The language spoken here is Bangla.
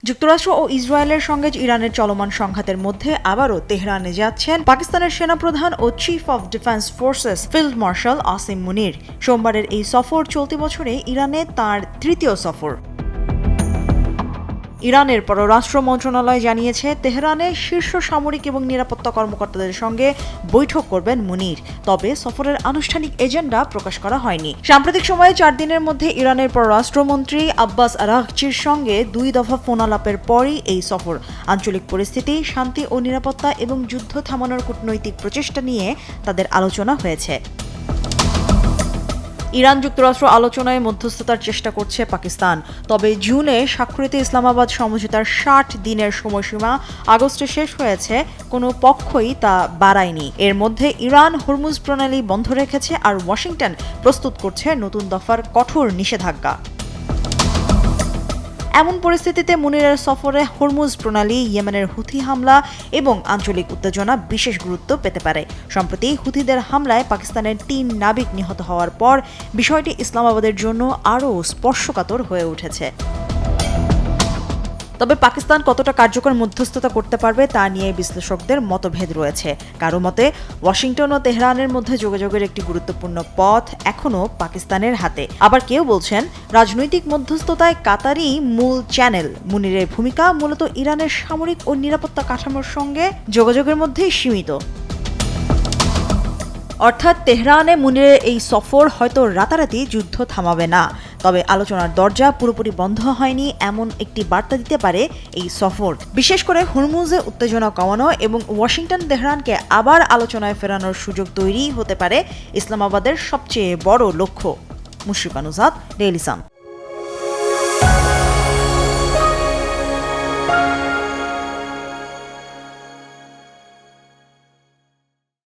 যুক্তরাষ্ট্র ও ইসরায়েলের সঙ্গে ইরানের চলমান সংঘাতের মধ্যে আবারও তেহরানে যাচ্ছেন পাকিস্তানের সেনাপ্রধান ও chief of defence forces field marshal Asim Munir. সোমবারের এই সফর চলতি বছরে ইরানে তাঁর তৃতীয় সফর। ইরানের পররাষ্ট্র মন্ত্রণালয় জানিয়েছে, তেহরানে শীর্ষ সামরিক এবং নিরাপত্তা কর্মকর্তাদের সঙ্গে বৈঠক করবেন মুনির। তবে সফরের আনুষ্ঠানিক এজেন্ডা প্রকাশ করা হয়নি। সাম্প্রতিক সময়ে 4 দিনের মধ্যে ইরানের পররাষ্ট্রমন্ত্রী আব্বাস আরাগচির সঙ্গে 2 দফা ফোন আলাপের পরই এই সফর। আঞ্চলিক পরিস্থিতি, শান্তি ও নিরাপত্তা এবং যুদ্ধ থামানোর কূটনৈতিক প্রচেষ্টা নিয়ে তাদের আলোচনা হয়েছে। ইরান যুক্তরাষ্ট্র আলোচনায় মধ্যস্থতার চেষ্টা করছে পাকিস্তান। তবে জুনে স্বাক্ষরিত ইসলামাবাদ সমঝোতার 60 দিনের সময়সীমা আগস্টে শেষ হয়েছে, কোনো পক্ষই তা বাড়ায়নি। এর মধ্যে ইরান হরমুজ প্রণালী বন্ধ রেখেছে, আর ওয়াশিংটন প্রস্তুত করছে নতুন দফার কঠোর নিষেধাজ্ঞা। এমন পরিস্থিতিতে মুনিরের সফরে হরমুজ প্রণালী, ইয়েমেনের হুথি হামলা এবং আঞ্চলিক উত্তেজনা বিশেষ গুরুত্ব পেতে পারে। সম্প্রতি হুথিদের হামলায় পাকিস্তানের 3 নাবিক নিহত হওয়ার পর বিষয়টি ইসলামাবাদের জন্য আরও স্পর্শকাতর হয়ে উঠেছে। তবে পাকিস্তান কতটা কার্যকর মধ্যস্থতা করতে পারবে তা নিয়ে বিশ্লেষকদের মতভেদ রয়েছে। কারো মতে, ওয়াশিংটন ও তেহরানের মধ্যে যোগাযোগের একটি গুরুত্বপূর্ণ পথ এখনও পাকিস্তানের হাতে। আবার কেউ বলছেন, রাজনৈতিক মধ্যস্থতায় কাতারই মূল চ্যানেল। মুনিরের ভূমিকা মূলত ইরানের সামরিক ও নিরাপত্তা কাঠামোর সঙ্গে যোগাযোগের মধ্যেই সীমিত। অর্থাৎ তেহরানে মুনিরের এই সফর হয়তো রাতারাতি যুদ্ধ থামাবে না, তবে আলোচনার দরজা পুরোপুরি বন্ধ হয়নি এমন একটি বার্তা দিতে পারে এই সফর। বিশেষ করে হরমুজে উত্তেজনা কমানো এবং ওয়াশিংটন তেহরানকে আবার আলোচনায় ফেরানোর সুযোগ তৈরি হতে পারে ইসলামাবাদের সবচেয়ে বড় লক্ষ্য। মুশরিকা নুজহাত, ডেইলি সান।